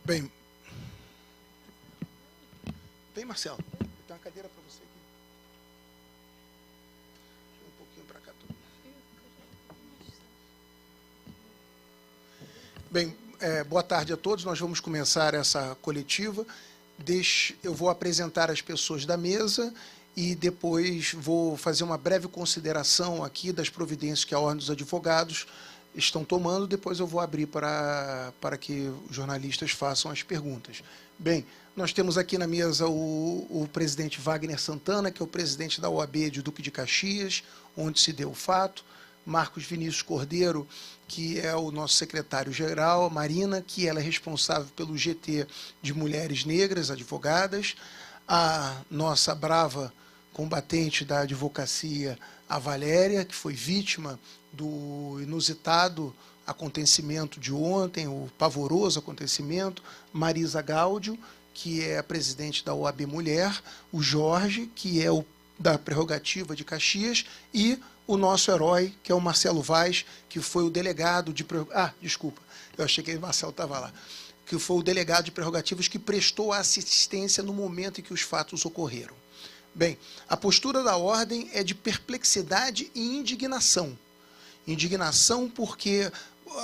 Bem, vem, Marcelo. Tem uma cadeira para você aqui. Deixa um pouquinho para cá. Bem, boa tarde a todos. Nós vamos começar essa coletiva. Eu vou apresentar as pessoas da mesa e depois vou fazer uma breve consideração aqui das providências que a Ordem dos Advogados estão tomando. Depois eu vou abrir para que os jornalistas façam as perguntas. Bem, nós temos aqui na mesa o presidente Wagner Santana, que é o presidente da OAB de Duque de Caxias, onde se deu o fato. Marcos Vinícius Cordeiro, que é o nosso secretário-geral, Marina, que ela é responsável pelo GT de Mulheres Negras, advogadas, a nossa brava combatente da advocacia, a Valéria, que foi vítima do inusitado acontecimento de ontem, o pavoroso acontecimento, Marisa Gáudio, que é a presidente da OAB Mulher, o Jorge, que é o da Prerrogativa de Caxias, e o nosso herói, que é o Marcelo Vaz, que foi o delegado de... desculpa, eu achei que o Marcelo estava lá. Que foi o delegado de prerrogativas que prestou assistência no momento em que os fatos ocorreram. Bem, a postura da Ordem é de perplexidade e indignação. Indignação porque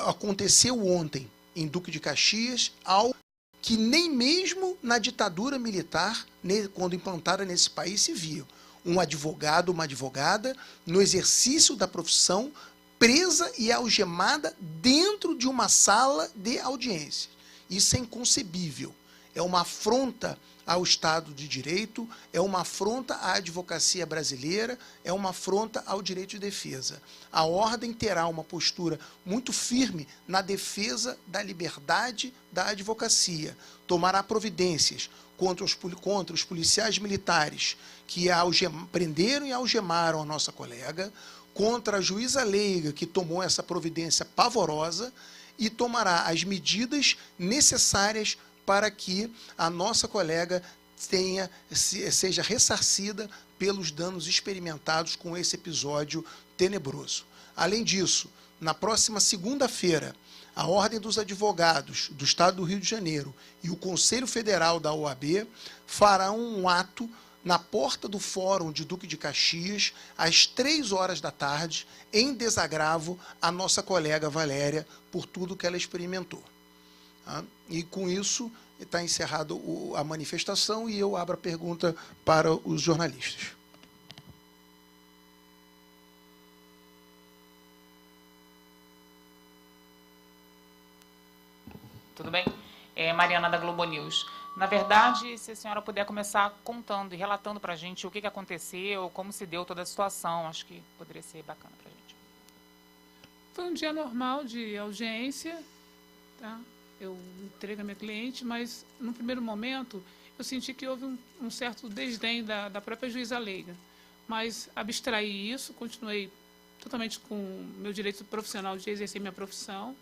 aconteceu ontem, em Duque de Caxias, algo que nem mesmo na ditadura militar, quando implantada nesse país, se viu. Um advogado, uma advogada, no exercício da profissão, presa e algemada dentro de uma sala de audiência. Isso é inconcebível. É uma afronta ao Estado de Direito, é uma afronta à advocacia brasileira, é uma afronta ao direito de defesa. A Ordem terá uma postura muito firme na defesa da liberdade da advocacia. Tomará providências contra os policiais militares que prenderam e algemaram a nossa colega, contra a juíza leiga que tomou essa providência pavorosa, e tomará as medidas necessárias para que a nossa colega seja ressarcida pelos danos experimentados com esse episódio tenebroso. Além disso, na próxima segunda-feira, a Ordem dos Advogados do Estado do Rio de Janeiro e o Conselho Federal da OAB farão um ato na porta do Fórum de Duque de Caxias, às 15h, em desagravo à nossa colega Valéria por tudo que ela experimentou. E com isso está encerrada a manifestação e eu abro a pergunta para os jornalistas. Tudo bem? Mariana, da Globo News. Na verdade, se a senhora puder começar contando e relatando para a gente o que aconteceu, como se deu toda a situação, acho que poderia ser bacana para a gente. Foi um dia normal de audiência, tá? Eu entrei com a minha cliente, mas, no primeiro momento, eu senti que houve um certo desdém da própria juíza leiga. Mas abstraí isso, continuei totalmente com o meu direito profissional de exercer minha profissão.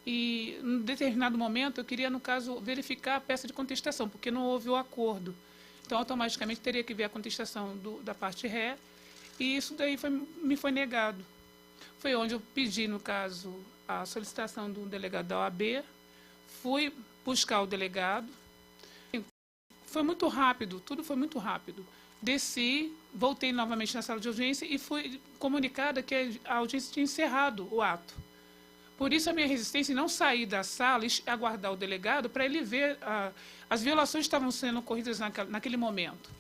E, em determinado momento, eu queria, no caso, verificar a peça de contestação, porque não houve o acordo. Então, automaticamente, teria que ver a contestação da parte ré, e isso daí me foi negado. Foi onde eu pedi, no caso, a solicitação do delegado da OAB, fui buscar o delegado. Foi muito rápido, tudo foi muito rápido. Desci, voltei novamente na sala de audiência e fui comunicada que a audiência tinha encerrado o ato. Por isso, a minha resistência em não sair da sala e aguardar o delegado para ele ver as violações que estavam sendo ocorridas naquele momento.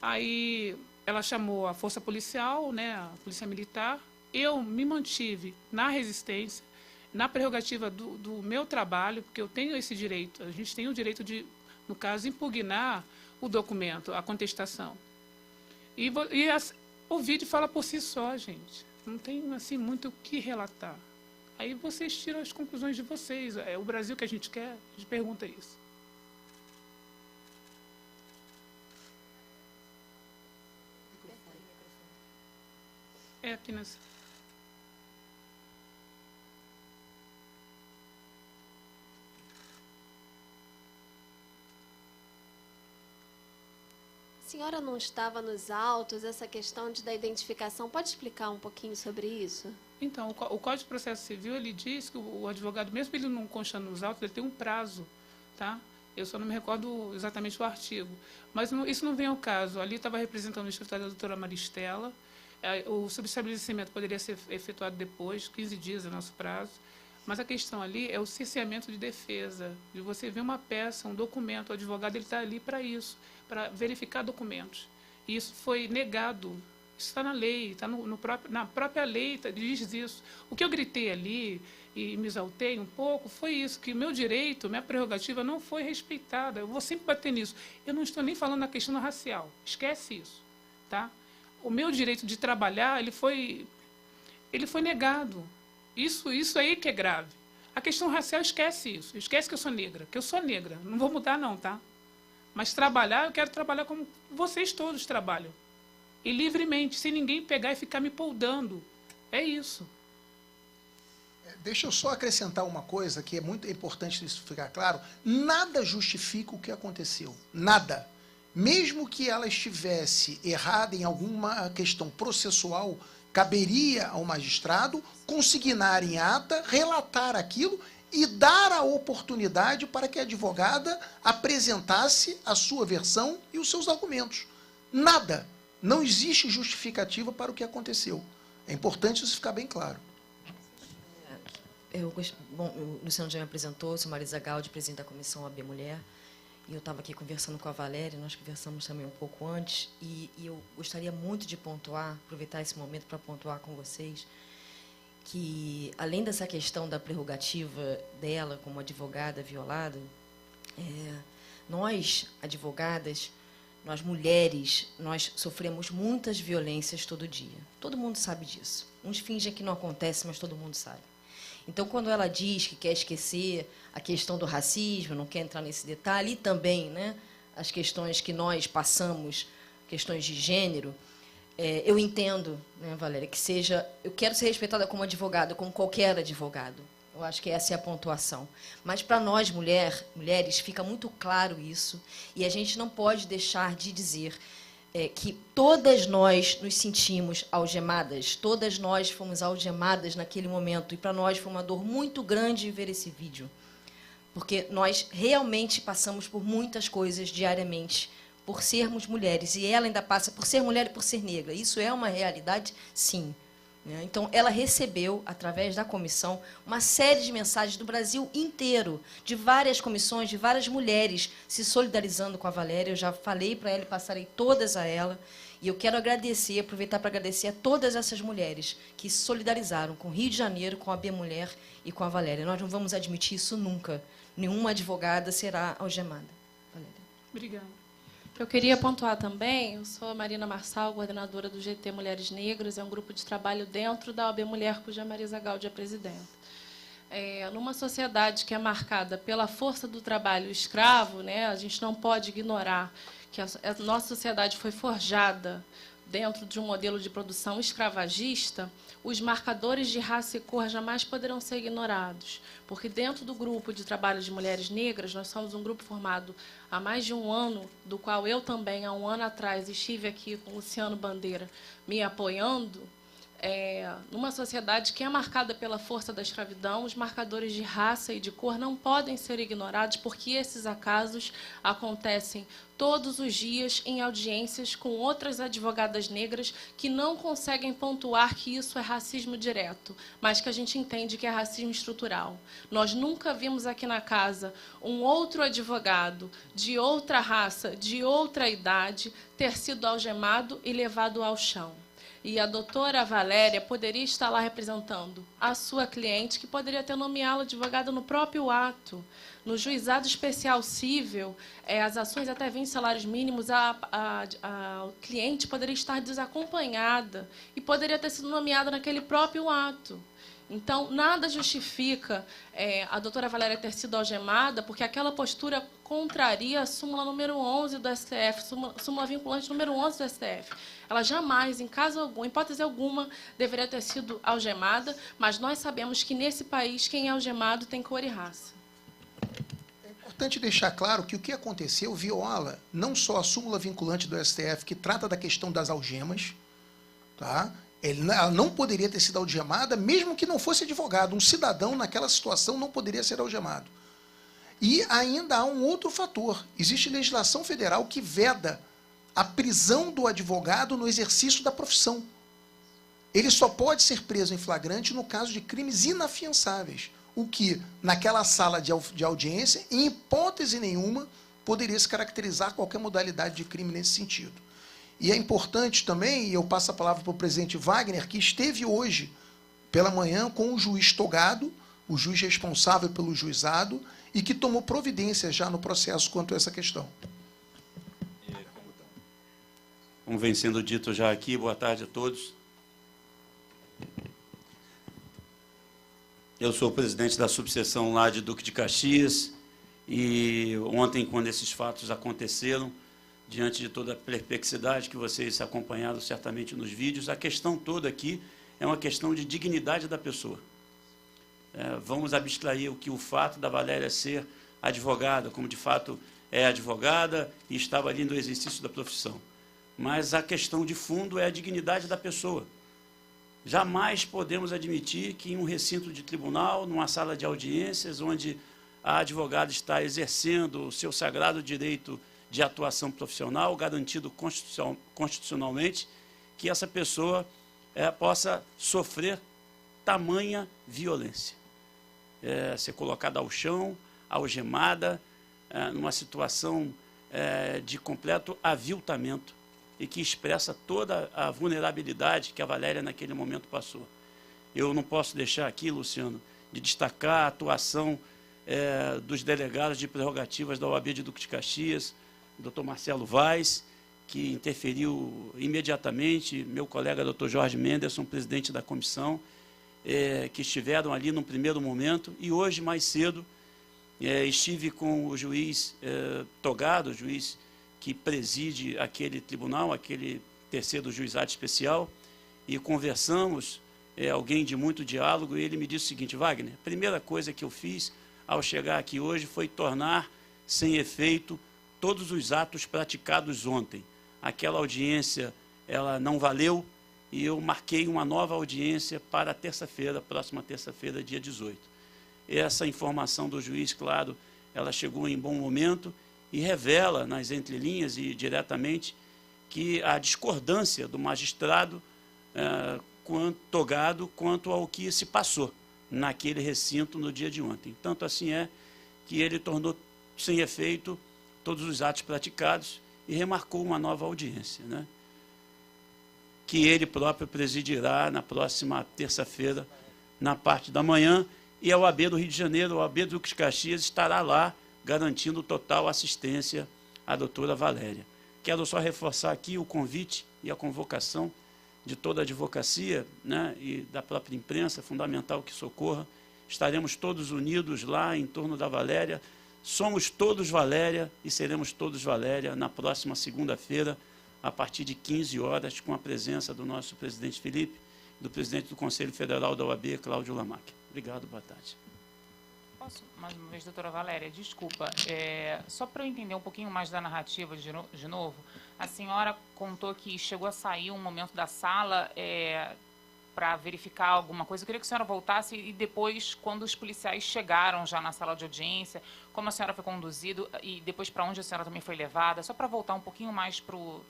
Aí, ela chamou a força policial, né, a polícia militar. Eu me mantive na resistência, na prerrogativa do meu trabalho, porque eu tenho esse direito. A gente tem o direito de, no caso, impugnar o documento, a contestação. O vídeo fala por si só, gente. Não tem, assim, muito o que relatar. Aí vocês tiram as conclusões de vocês. É o Brasil que a gente quer? A gente pergunta isso. É aqui nessa... A senhora não estava nos autos, essa questão da identificação, pode explicar um pouquinho sobre isso? Então, o Código de Processo Civil, ele diz que o advogado, mesmo ele não constando nos autos, ele tem um prazo tá? Eu só não me recordo exatamente o artigo. Mas isso não vem ao caso. Ali estava representando o escritório da doutora Maristela. O subestabelecimento poderia ser efetuado depois, 15 dias é nosso prazo. Mas a questão ali é o cerceamento de defesa, de você ver uma peça, um documento, o advogado ele está ali para isso, para verificar documentos. E isso foi negado. Isso está na lei, está na própria lei, diz isso. O que eu gritei ali e me exaltei um pouco foi isso, que o meu direito, minha prerrogativa não foi respeitada. Eu vou sempre bater nisso. Eu não estou nem falando da questão racial, esquece isso. Tá? O meu direito de trabalhar ele foi negado. Isso aí que é grave. A questão racial, esquece isso. Esquece que eu sou negra. Que eu sou negra. Não vou mudar, não, tá? Mas trabalhar, eu quero trabalhar como vocês todos trabalham. E livremente, sem ninguém pegar e ficar me poldando. É isso. Deixa eu só acrescentar uma coisa que é muito importante isso ficar claro. Nada justifica o que aconteceu. Nada. Mesmo que ela estivesse errada em alguma questão processual, caberia ao magistrado consignar em ata, relatar aquilo e dar a oportunidade para que a advogada apresentasse a sua versão e os seus argumentos. Nada. Não existe justificativa para o que aconteceu. É importante isso ficar bem claro. Bom, o Luciano já me apresentou, sou Marisa Gaudi, presidente da Comissão AB Mulher. E eu estava aqui conversando com a Valéria, nós conversamos também um pouco antes, e eu gostaria muito de pontuar, aproveitar esse momento para pontuar com vocês, que, além dessa questão da prerrogativa dela como advogada violada, nós, advogadas, nós mulheres, nós sofremos muitas violências todo dia. Todo mundo sabe disso. Uns fingem que não acontece, mas todo mundo sabe. Então, quando ela diz que quer esquecer a questão do racismo, não quer entrar nesse detalhe, e também, né, as questões que nós passamos, questões de gênero, eu entendo, né, Valéria, que seja... Eu quero ser respeitada como advogada, como qualquer advogado. Eu acho que essa é a pontuação. Mas, para nós, mulheres, fica muito claro isso, e a gente não pode deixar de dizer que todas nós nos sentimos algemadas, todas nós fomos algemadas naquele momento, e para nós foi uma dor muito grande ver esse vídeo, porque nós realmente passamos por muitas coisas diariamente, por sermos mulheres, e ela ainda passa por ser mulher e por ser negra. Isso é uma realidade, sim. Então, ela recebeu, através da comissão, uma série de mensagens do Brasil inteiro, de várias comissões, de várias mulheres se solidarizando com a Valéria. Eu já falei para ela e passarei todas a ela. E eu quero agradecer, aproveitar para agradecer a todas essas mulheres que se solidarizaram com o Rio de Janeiro, com a AB Mulher e com a Valéria. Nós não vamos admitir isso nunca. Nenhuma advogada será algemada. Valéria. Obrigada. Eu queria pontuar também, eu sou a Marina Marçal, coordenadora do GT Mulheres Negras, é um grupo de trabalho dentro da OAB Mulher, cuja Marisa Gaudi é presidenta. Numa sociedade que é marcada pela força do trabalho escravo, né, a gente não pode ignorar que a nossa sociedade foi forjada dentro de um modelo de produção escravagista. Os marcadores de raça e cor jamais poderão ser ignorados, porque dentro do grupo de trabalho de mulheres negras, nós somos um grupo formado há mais de um ano, do qual eu também, há um ano atrás, estive aqui com o Luciano Bandeira me apoiando. Numa sociedade que é marcada pela força da escravidão, os marcadores de raça e de cor não podem ser ignorados, porque esses acasos acontecem todos os dias em audiências com outras advogadas negras que não conseguem pontuar que isso é racismo direto, mas que a gente entende que é racismo estrutural. Nós nunca vimos aqui na casa um outro advogado de outra raça, de outra idade, ter sido algemado e levado ao chão. E a doutora Valéria poderia estar lá representando a sua cliente, que poderia ter nomeá-la advogada no próprio ato. No juizado especial cível, as ações até 20 salários mínimos, a cliente poderia estar desacompanhada e poderia ter sido nomeada naquele próprio ato. Então, nada justifica a doutora Valéria ter sido algemada, porque aquela postura contraria a súmula número 11 do STF, súmula vinculante número 11 do STF. Ela jamais, em caso algum, hipótese alguma, deveria ter sido algemada, mas nós sabemos que, nesse país, quem é algemado tem cor e raça. É importante deixar claro que o que aconteceu viola não só a súmula vinculante do STF, que trata da questão das algemas, tá? Ela não poderia ter sido algemada, mesmo que não fosse advogado. Um cidadão, naquela situação, não poderia ser algemado. E ainda há um outro fator. Existe legislação federal que veda a prisão do advogado no exercício da profissão. Ele só pode ser preso em flagrante no caso de crimes inafiançáveis, o que, naquela sala de audiência, em hipótese nenhuma, poderia se caracterizar qualquer modalidade de crime nesse sentido. E é importante também, e eu passo a palavra para o presidente Wagner, que esteve hoje pela manhã com o juiz togado, o juiz responsável pelo juizado, e que tomou providência já no processo quanto a essa questão. Como vem sendo dito já aqui, boa tarde a todos. Eu sou o presidente da subseção lá de Duque de Caxias, e ontem, quando esses fatos aconteceram, diante de toda a perplexidade que vocês acompanharam certamente nos vídeos, a questão toda aqui é uma questão de dignidade da pessoa. Vamos abstrair o fato da Valéria ser advogada, como de fato é advogada e estava ali no exercício da profissão. Mas a questão de fundo é a dignidade da pessoa. Jamais podemos admitir que em um recinto de tribunal, numa sala de audiências, onde a advogada está exercendo o seu sagrado direito de atuação profissional, garantido constitucionalmente, que essa pessoa possa sofrer tamanha violência. Ser colocada ao chão, algemada, numa situação de completo aviltamento, e que expressa toda a vulnerabilidade que a Valéria naquele momento passou. Eu não posso deixar aqui, Luciano, de destacar a atuação dos delegados de prerrogativas da OAB de Duque de Caxias, Dr. Marcelo Vaz, que interferiu imediatamente, meu colega Dr. Jorge Menderson, presidente da comissão, que estiveram ali no primeiro momento, e hoje, mais cedo, estive com o juiz togado, o juiz que preside aquele tribunal, aquele terceiro juizado especial, e conversamos, alguém de muito diálogo, e ele me disse o seguinte: Wagner, a primeira coisa que eu fiz ao chegar aqui hoje foi tornar sem efeito todos os atos praticados ontem. Aquela audiência, ela não valeu, e eu marquei uma nova audiência para terça-feira, próxima terça-feira, dia 18. Essa informação do juiz, claro, ela chegou em bom momento, e revela nas entrelinhas e diretamente que a discordância do magistrado togado quanto ao que se passou naquele recinto no dia de ontem. Tanto assim é que ele tornou sem efeito todos os atos praticados e remarcou uma nova audiência, né, que ele próprio presidirá na próxima terça-feira, na parte da manhã, e a OAB do Rio de Janeiro, a OAB do Duque de Caxias, estará lá garantindo total assistência à doutora Valéria. Quero só reforçar aqui o convite e a convocação de toda a advocacia, né, e da própria imprensa, fundamental que socorra. Estaremos todos unidos lá em torno da Valéria. Somos todos Valéria e seremos todos Valéria na próxima segunda-feira, a partir de 15 horas, com a presença do nosso presidente Felipe, do presidente do Conselho Federal da OAB, Cláudio Lamac. Obrigado, boa tarde. Posso, mais uma vez, doutora Valéria, desculpa, só para eu entender um pouquinho mais da narrativa de novo, a senhora contou que chegou a sair um momento da sala para verificar alguma coisa. Eu queria que a senhora voltasse e depois, quando os policiais chegaram já na sala de audiência, como a senhora foi conduzida e depois para onde a senhora também foi levada, só para voltar um pouquinho mais para o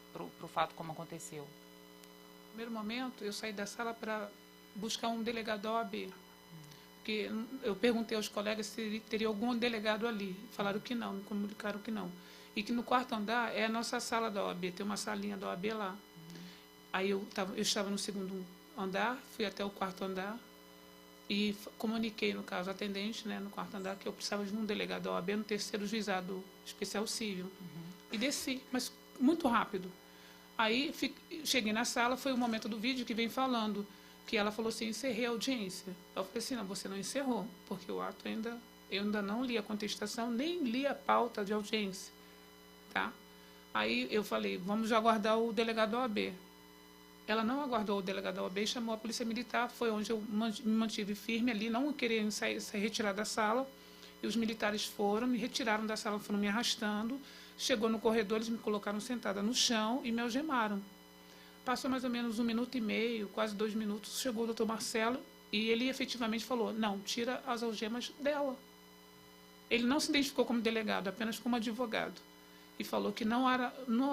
fato como aconteceu. No primeiro momento, eu saí da sala para buscar um delegado da OAB. Porque eu perguntei aos colegas se teria algum delegado ali. Falaram que não, me comunicaram que não. E que no quarto andar é a nossa sala da OAB, tem uma salinha da OAB lá. Aí eu estava no segundo andar, fui até o quarto andar e comuniquei, no caso, atendente, né, no quarto andar, que eu precisava de um delegado da OAB no terceiro juizado especial civil. E desci, mas muito rápido. Aí cheguei na sala, foi o momento do vídeo que vem falando, que ela falou assim: encerrei a audiência. Eu falei assim: não, você não encerrou, porque o ato eu ainda não li a contestação, nem li a pauta de audiência. Tá? Aí eu falei: vamos aguardar o delegado da OAB. Ela não aguardou o delegado da OAB e chamou a polícia militar, foi onde eu me mantive firme ali, não querendo sair retirar da sala, e os militares foram, me retiraram da sala, foram me arrastando, chegou no corredor, eles me colocaram sentada no chão e me algemaram. Passou mais ou menos 1 minuto e meio, quase 2 minutos, chegou o doutor Marcelo e ele efetivamente falou: não, tira as algemas dela. Ele não se identificou como delegado, apenas como advogado. E falou que não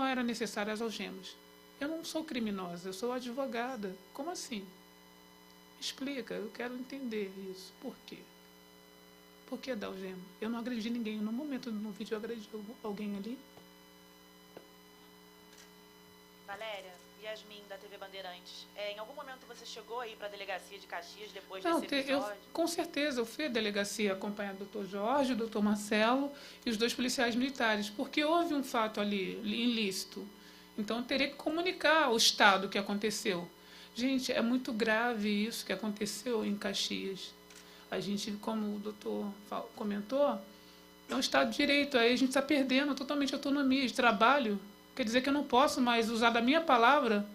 era necessário as algemas. Eu não sou criminosa, eu sou advogada. Como assim? Explica, eu quero entender isso. Por quê? Por que da algema? Eu não agredi ninguém. No momento, no vídeo, eu agredi alguém ali. Valéria, Yasmin, da TV Bandeirantes. Em algum momento você chegou aí para a delegacia de Caxias depois Não, desse episódio? com certeza, eu fui à delegacia acompanhado do doutor Jorge, do doutor Marcelo e os 2 policiais militares, porque houve um fato ali ilícito. Então, eu teria que comunicar ao Estado o que aconteceu. Gente, é muito grave isso que aconteceu em Caxias. A gente, como o doutor comentou, é um Estado de Direito, aí a gente está perdendo totalmente a autonomia de trabalho. Quer dizer que eu não posso mais usar da minha palavra,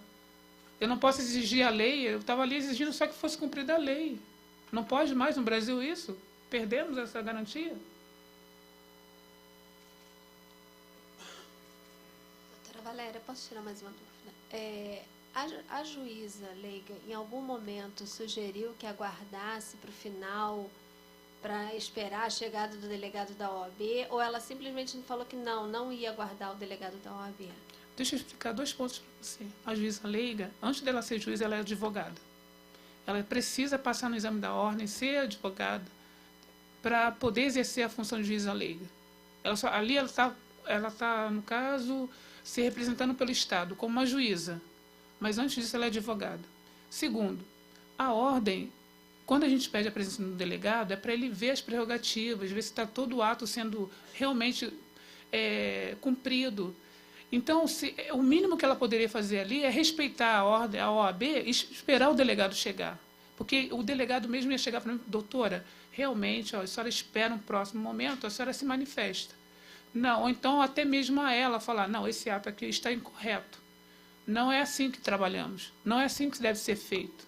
eu não posso exigir a lei, eu estava ali exigindo só que fosse cumprida a lei. Não pode mais no Brasil isso? Perdemos essa garantia? Doutora Valéria, posso tirar mais uma dúvida? A juíza leiga, em algum momento, sugeriu que aguardasse para o final para esperar a chegada do delegado da OAB, ou ela simplesmente falou que não ia aguardar o delegado da OAB? Deixa eu explicar 2 pontos para você. A juíza leiga, antes dela ser juíza, ela é advogada. Ela precisa passar no exame da ordem, ser advogada, para poder exercer a função de juíza leiga. Ali ela está, no caso, se representando pelo Estado, como uma juíza. Mas antes disso ela é advogada. Segundo, a ordem, quando a gente pede a presença do delegado, é para ele ver as prerrogativas, ver se está todo o ato sendo realmente cumprido. Então, o mínimo que ela poderia fazer ali é respeitar a ordem, a OAB, e esperar o delegado chegar. Porque o delegado mesmo ia chegar para mim, doutora, realmente, a senhora espera um próximo momento, a senhora se manifesta. Não, ou então até mesmo a ela falar, não, esse ato aqui está incorreto. Não é assim que trabalhamos, não é assim que deve ser feito.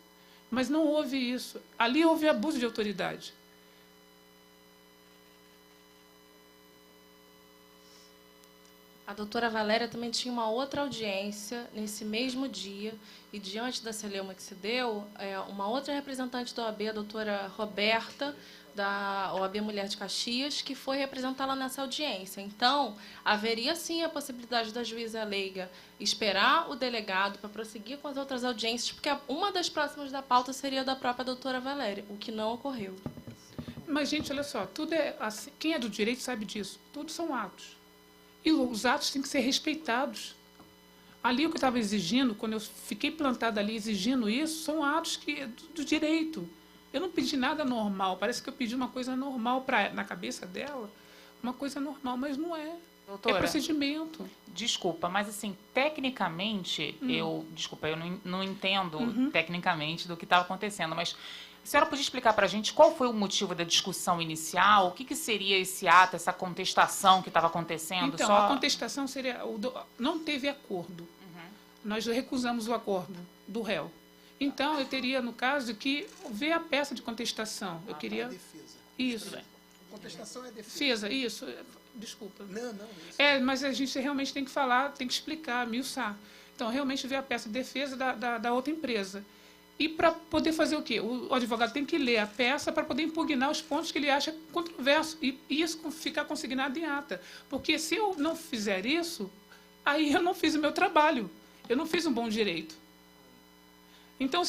Mas não houve isso. Ali houve abuso de autoridade. A doutora Valéria também tinha uma outra audiência nesse mesmo dia, e diante da celeuma que se deu, uma outra representante da OAB, a doutora Roberta, da OAB Mulher de Caxias, que foi representá-la nessa audiência. Então, haveria sim a possibilidade da juíza leiga esperar o delegado para prosseguir com as outras audiências, porque uma das próximas da pauta seria da própria doutora Valéria, o que não ocorreu. Mas, gente, olha só, tudo é assim, quem é do direito sabe disso, tudo são atos. E os atos têm que ser respeitados. Ali o que eu estava exigindo, quando eu fiquei plantada ali exigindo isso, são atos do direito. Eu não pedi nada normal, parece que eu pedi uma coisa normal na cabeça dela, uma coisa normal, mas não é. Doutora, é procedimento. Desculpa, mas assim, tecnicamente, eu não entendo tecnicamente do que estava acontecendo, mas a senhora podia explicar para a gente qual foi o motivo da discussão inicial? O que seria esse ato, essa contestação que estava acontecendo? Então, a contestação seria... Não teve acordo. Nós recusamos o acordo do réu. Então, eu teria, no caso, que ver a peça de contestação. Eu queria... Defesa. Isso. Contestação é defesa. Defesa, isso. Desculpa. Não. Mas a gente realmente tem que falar, tem que explicar, miuçar. Então, realmente ver a peça de defesa da outra empresa. E para poder fazer o quê? O advogado tem que ler a peça para poder impugnar os pontos que ele acha controverso. E isso ficar consignado em ata. Porque se eu não fizer isso, aí eu não fiz o meu trabalho. Eu não fiz um bom direito. Então,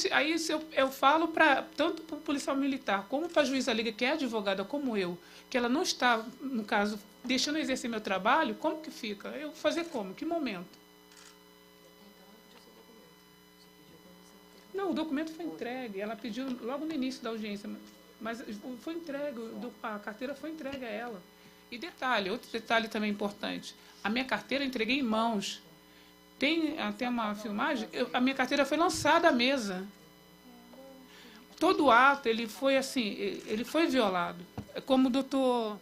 eu falo tanto para o policial militar como para a juíza leiga, que é advogada como eu, que ela não está, no caso, deixando eu exercer meu trabalho, como que fica? Eu vou fazer como? Que momento? Não, o documento foi entregue. Ela pediu logo no início da audiência, mas foi entregue, a carteira foi entregue a ela. E outro detalhe também importante, a minha carteira eu entreguei em mãos. Tem até uma filmagem, a minha carteira foi lançada à mesa. Todo o ato, ele foi violado. Como o doutor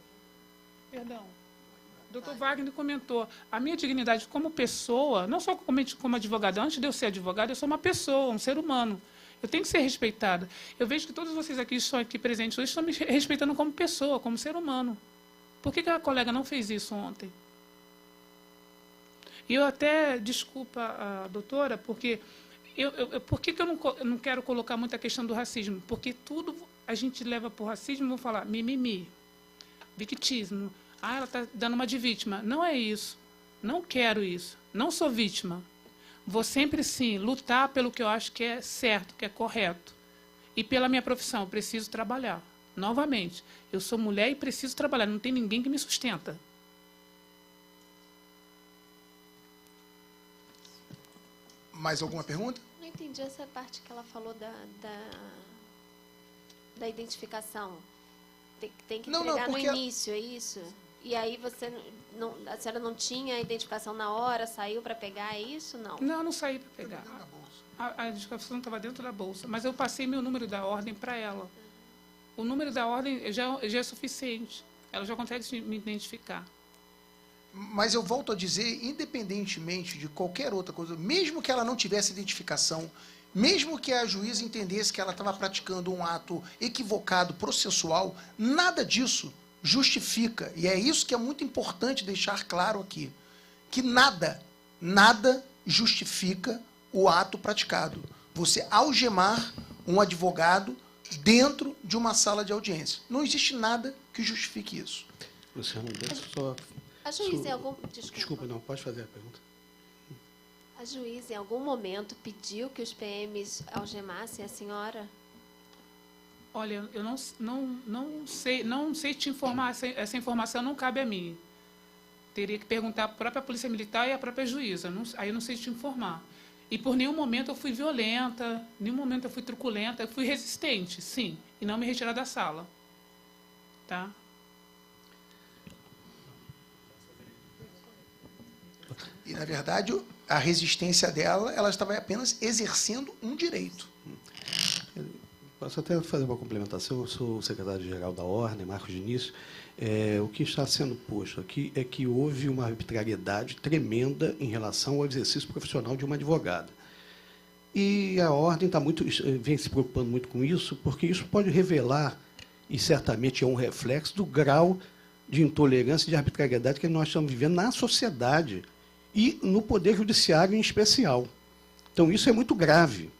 Wagner comentou, a minha dignidade como pessoa, não só como advogada, antes de eu ser advogada, eu sou uma pessoa, um ser humano. Eu tenho que ser respeitada. Eu vejo que todos vocês aqui estão aqui presentes hoje estão me respeitando como pessoa, como ser humano. Por que a colega não fez isso ontem? E eu até, desculpa a doutora, porque por que eu não quero colocar muito a questão do racismo? Porque tudo a gente leva para o racismo, vou falar mimimi. victismo. Ah, ela está dando uma de vítima. Não é isso. Não quero isso. Não sou vítima. Vou sempre, sim, lutar pelo que eu acho que é certo, que é correto. E pela minha profissão, eu preciso trabalhar. Novamente, eu sou mulher e preciso trabalhar. Não tem ninguém que me sustenta. Mais alguma pergunta? Não entendi essa parte que ela falou da identificação. Tem que entregar no início, é isso? E aí a senhora não tinha a identificação na hora, saiu para pegar, é isso? Não. Não saí para pegar. A identificação estava dentro da bolsa, mas eu passei meu número da ordem para ela. O número da ordem já é suficiente. Ela já consegue me identificar. Mas eu volto a dizer, independentemente de qualquer outra coisa, mesmo que ela não tivesse identificação, mesmo que a juíza entendesse que ela estava praticando um ato equivocado, processual, nada disso justifica, e é isso que é muito importante deixar claro aqui, que nada justifica o ato praticado. Você algemar um advogado dentro de uma sala de audiência. Não existe nada que justifique isso. Luciano, deixa só... A juíza, em algum... Desculpa, não, pode fazer a pergunta. A juíza, em algum momento, pediu que os PMs algemassem a senhora? Olha, eu não sei te informar, essa informação não cabe a mim. Teria que perguntar à própria Polícia Militar e à própria juíza. Aí eu não sei te informar. E por nenhum momento eu fui violenta, nenhum momento eu fui truculenta, eu fui resistente, sim, e não me retirar da sala. Tá? E, na verdade, a resistência dela, ela estava apenas exercendo um direito. Posso até fazer uma complementação? Eu sou o secretário-geral da Ordem, Marcos Diniz. O que está sendo posto aqui é que houve uma arbitrariedade tremenda em relação ao exercício profissional de uma advogada. E a Ordem vem se preocupando muito com isso, porque isso pode revelar, e certamente é um reflexo, do grau de intolerância e de arbitrariedade que nós estamos vivendo na sociedade e no Poder Judiciário em especial. Então, isso é muito grave.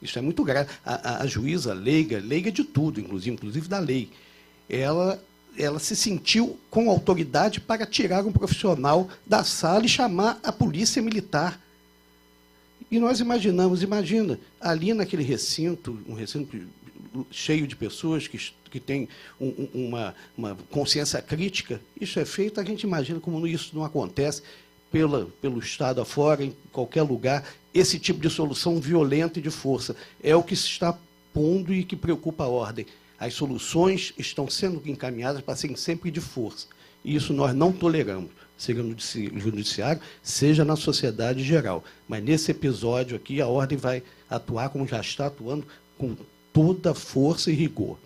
Isso é muito grave. A juíza leiga de tudo, inclusive da lei, ela se sentiu com autoridade para tirar um profissional da sala e chamar a polícia militar. E nós imagina, ali naquele recinto, um recinto cheio de pessoas que têm uma consciência crítica, isso é feito, a gente imagina como isso não acontece pelo Estado afora, em qualquer lugar. Esse tipo de solução violenta e de força é o que se está pondo e que preocupa a Ordem. As soluções estão sendo encaminhadas para serem sempre de força. E isso nós não toleramos, seja no judiciário, seja na sociedade geral. Mas nesse episódio aqui, a Ordem vai atuar como já está atuando, com toda força e rigor.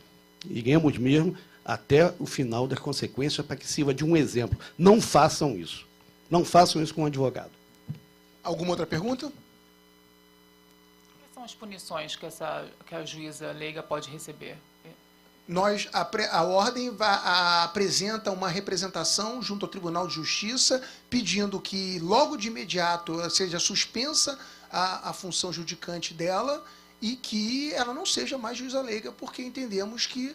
Iremos mesmo até o final das consequências para que sirva de um exemplo. Não façam isso. Não façam isso com um advogado. Alguma outra pergunta? Quais são as punições que a juíza leiga pode receber? A Ordem apresenta uma representação junto ao Tribunal de Justiça, pedindo que, logo de imediato, seja suspensa a função judicante dela e que ela não seja mais juíza leiga, porque entendemos que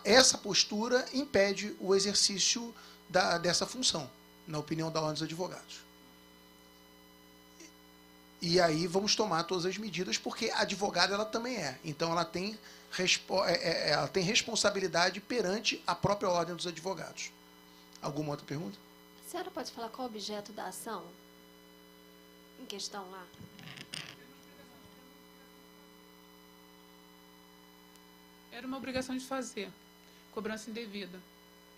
essa postura impede o exercício dessa função, na opinião da Ordem dos Advogados. E aí vamos tomar todas as medidas, porque a advogada ela também é. Então ela tem responsabilidade perante a própria Ordem dos Advogados. Alguma outra pergunta? A senhora pode falar qual o objeto da ação em questão lá? Era uma obrigação de fazer, cobrança indevida.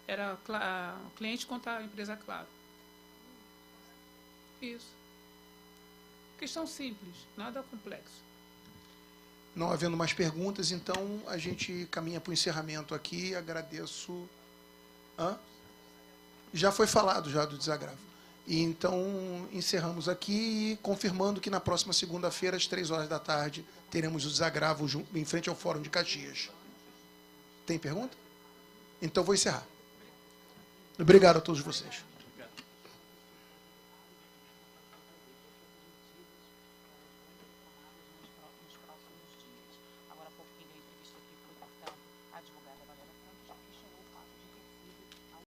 Era o cliente contra a empresa Claro. Isso. Questão simples, nada complexo. Não havendo mais perguntas, então a gente caminha para o encerramento aqui. Agradeço. Já foi falado já do desagravo. E então encerramos aqui, confirmando que na próxima segunda-feira, às 15h, teremos o desagravo em frente ao Fórum de Caxias. Tem pergunta? Então vou encerrar. Obrigado a todos vocês.